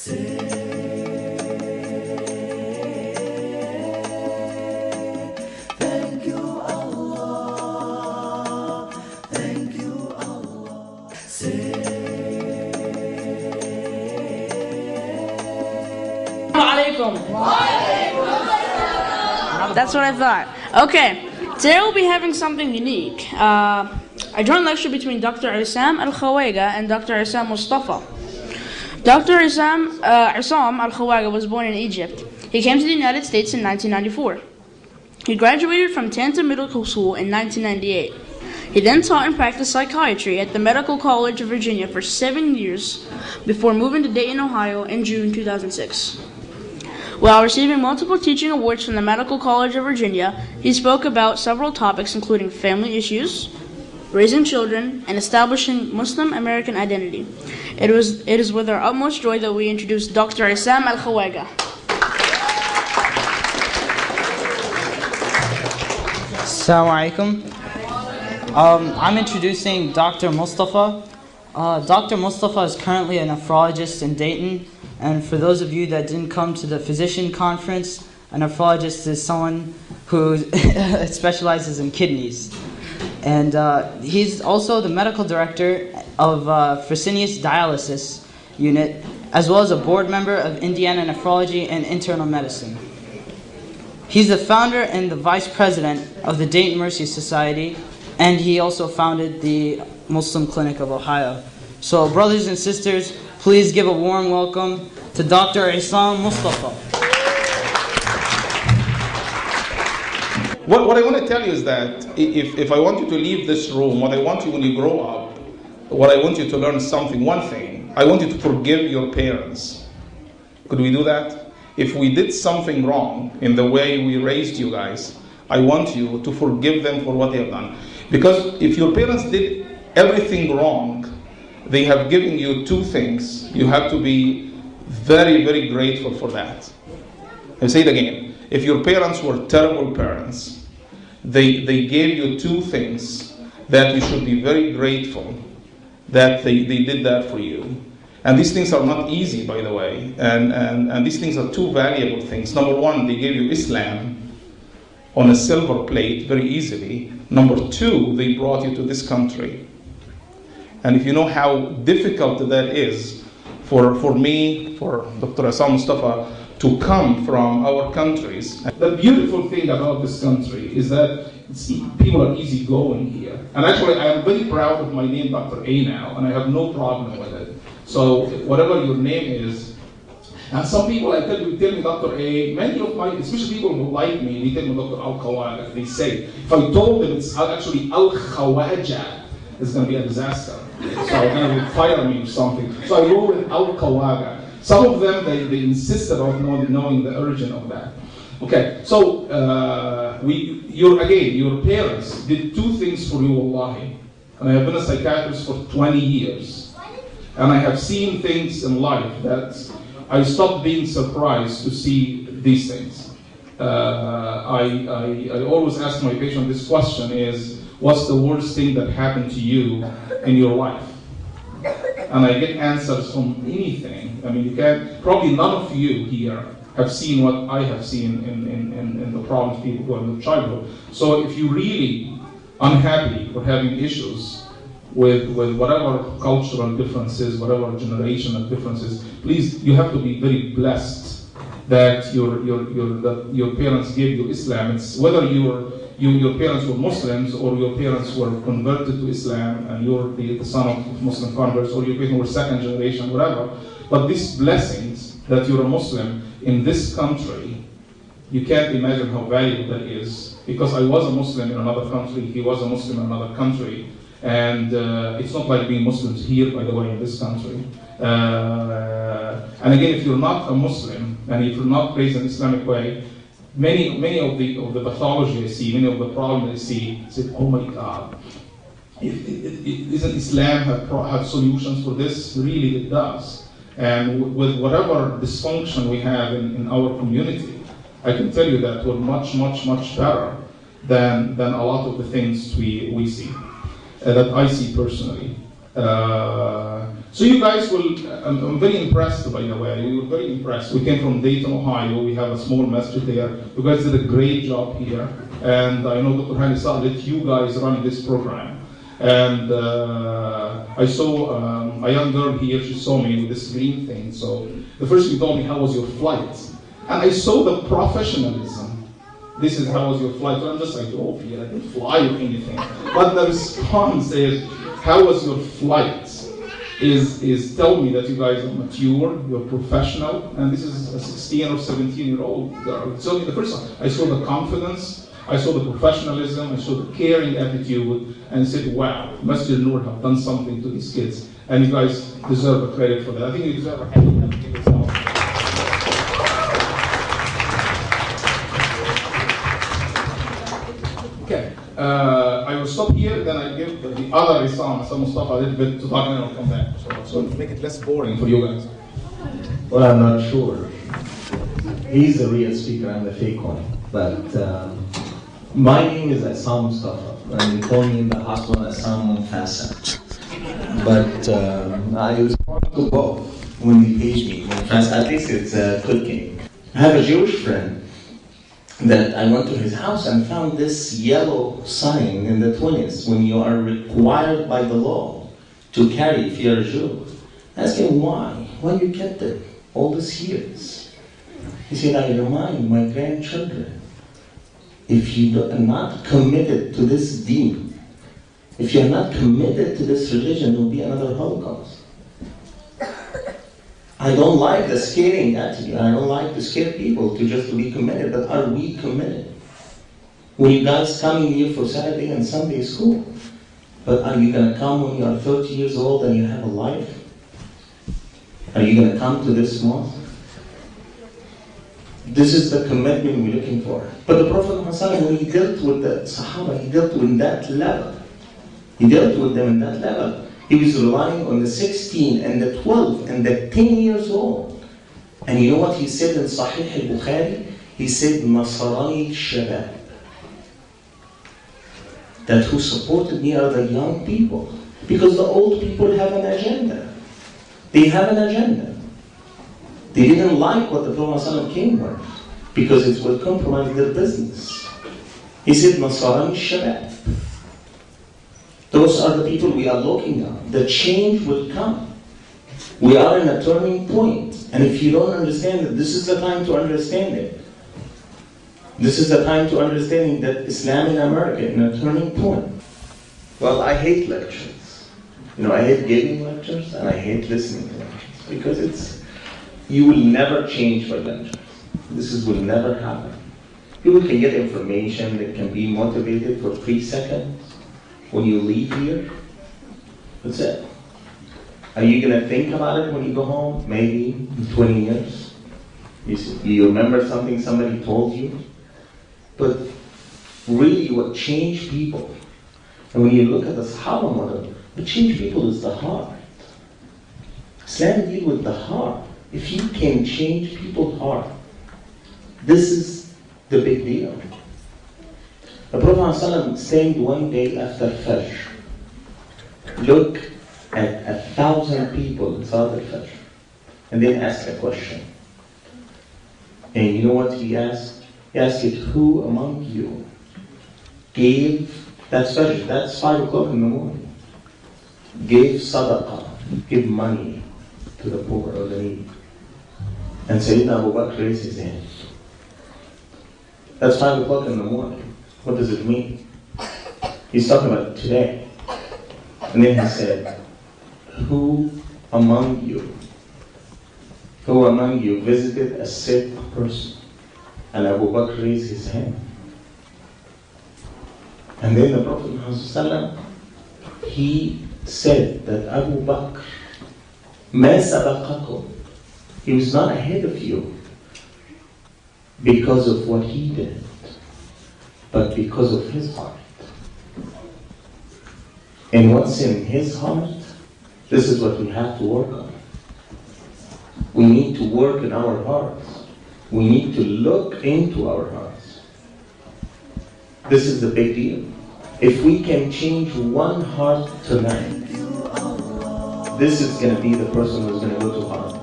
Thank you, Allah. Thank you, Allah. That's what I thought. Okay, today we'll be having something unique. A joint lecture between Dr. Esam Alkhawaga and Dr. Esam MOSTAFA. Dr. Esam Alkhawaga was born in Egypt. He came to the United States in 1994. He graduated from Tanta Medical School in 1998. He then taught and practiced psychiatry at the Medical College of Virginia for 7 years before moving to Dayton, Ohio in June 2006. While receiving multiple teaching awards from the Medical College of Virginia, he spoke about several topics including family issues, raising children, and establishing Muslim American identity. It is with our utmost joy that we introduce Dr. Esam Alkhawaga. Assalamu alaikum. I'm introducing Dr. MOSTAFA. Dr. MOSTAFA is currently a nephrologist in Dayton. And for those of you that didn't come to the physician conference, a nephrologist is someone who specializes in kidneys. And he's also the medical director of Fresenius Dialysis Unit, as well as a board member of Indiana Nephrology and Internal Medicine. He's the founder and the vice president of the Dayton Mercy Society, and he also founded the Muslim Clinic of Ohio. So brothers and sisters, please give a warm welcome to Dr. Islam Mustafa. What I want to tell you is that if I want you to leave this room, what I want you when you grow up, what I want you to learn something, one thing, I want you to forgive your parents. Could we do that? If we did something wrong in the way we raised you guys, I want you to forgive them for what they have done. Because if your parents did everything wrong, they have given you two things. You have to be very, very grateful for that. I'll say it again. If your parents were terrible parents, they gave you two things that you should be very grateful that they did that for you. And these things are not easy, by the way. And these things are two valuable things. Number one, they gave you Islam on a silver plate very easily. Number two, they brought you to this country. And if you know how difficult that is for me, for Dr. Esam Mustafa, to come from our countries. The beautiful thing about this country is that people are easygoing here. And actually, I am very proud of my name, Dr. A now, and I have no problem with it. So whatever your name is, and some people tell me Dr. A, many of my, especially people who like me, they tell me Dr. Alkhawaga, they say, if I told them it's actually Alkhawaga, it's going to be a disaster. So they will fire me or something. So I go with Alkhawaga. Some of them, they insisted on knowing the origin of that. Okay, so your parents did two things for you, wallahi. And I have been a psychiatrist for 20 years. And I have seen things in life that I stopped being surprised to see these things. I always ask my patient this question is, what's the worst thing that happened to you in your life? And I get answers from anything. I mean, probably none of you here have seen what I have seen in the problems people go in their childhood. So if you're really unhappy or having issues with whatever cultural differences, whatever generational differences, please, you have to be very blessed that your parents gave you Islam. It's whether your parents were Muslims or your parents were converted to Islam and you're the son of Muslim converts, or your parents were second generation, whatever. But these blessings that you're a Muslim in this country, you can't imagine how valuable that is. Because I was a Muslim in another country, he was a Muslim in another country, and it's not like being Muslims here, by the way, in this country. And again, if you're not a Muslim and if you're not raised in the Islamic way, many of the pathology I see, many of the problems I see, say, oh my God, isn't Islam have solutions for this? Really, it does. And with whatever dysfunction we have in our community, I can tell you that we're much, much, much better than a lot of the things we see, that I see personally. So you guys will, I'm very impressed by the way, we were very impressed. We came from Dayton, Ohio, we have a small masjid there. You guys did a great job here. And I know Dr. Hani Sa let you guys run this program. And I saw a young girl here, she saw me with this green thing. So the first thing told me, how was your flight? And I saw the professionalism. This is how was your flight. So I'm just like, oh, yeah, I didn't fly or anything. But the response is, how was your flight? Is tell me that you guys are mature, you're professional, and this is a 16 or 17-year-old girl. So the first time, I saw the confidence, I saw the professionalism, I saw the caring attitude, and said, wow, Masjid Noor have done something to these kids, and you guys deserve a credit for that. I think you deserve a hand. Okay, I will stop here, then I give the other Esam, MOSTAFA, a little bit to talk, and then I'll come back. So to make it less boring for you guys. Well, I'm not sure. He's the real speaker, I'm the fake one. But my name is Esam MOSTAFA, and they call me in the hospital Esam MOSTAFA. But I respond to both when they page me. At least it's cooking. I have a Jewish friend that I went to his house and found this yellow sign in the 20s when you are required by the law to carry if you're a Jew. I asked him why? Why you kept it all these years? He said, I remind my grandchildren, if you are not committed to this deen, if you're not committed to this religion, there will be another Holocaust. I don't like the scaring attitude. I don't like to scare people to just to be committed, but are we committed? When you guys coming here for Saturday and Sunday school, but are you going to come when you are 30 years old and you have a life? Are you going to come to this mosque? This is the commitment we're looking for. But the Prophet Muhammad, when he dealt with the Sahaba, he dealt with that level. He dealt with them in that level. He was relying on the 16 and the 12 and the 10 years old. And you know what he said in Sahih al-Bukhari? He said, Nasarani Shabab. That who supported me are the young people. Because the old people have an agenda. They have an agenda. They didn't like what the Prophet ﷺ came with because it would compromise their business. He said, Nasarani Shabab. Those are the people we are looking at. The change will come. We are in a turning point. And if you don't understand it, this is the time to understand it. This is the time to understanding that Islam in America is in a turning point. Well, I hate lectures. I hate giving lectures and I hate listening to lectures because you will never change by lectures. This will never happen. People can get information, they can be motivated for 3 seconds. When you leave here, that's it. Are you going to think about it when you go home? Maybe in 20 years. You remember something somebody told you? But really what changed people, and when you look at the Sahaba model, what changed people is the heart. Islam deals with the heart. If you can change people's heart, this is the big deal. The Prophet ﷺ stayed one day after Fajr. Look at 1,000 people in Salat al-Fajr. And then ask a question. And you know what he asked? He asked it, who among you gave, that's Fajr, that's 5 o'clock in the morning, gave sadaqah, give money to the poor or the needy. And Sayyidina Abu Bakr raised his hand. That's 5 o'clock in the morning. What does it mean? He's talking about today. And then he said, who among you visited a sick person? And Abu Bakr raised his hand. And then the Prophet Muhammad, he said that Abu Bakr, ma sabaqakum, he was not ahead of you because of what he did, but because of his heart. And what's in his heart, this is what we have to work on. We need to work in our hearts. We need to look into our hearts. This is the big deal. If we can change one heart tonight, this is going to be the person who's going to go to harm.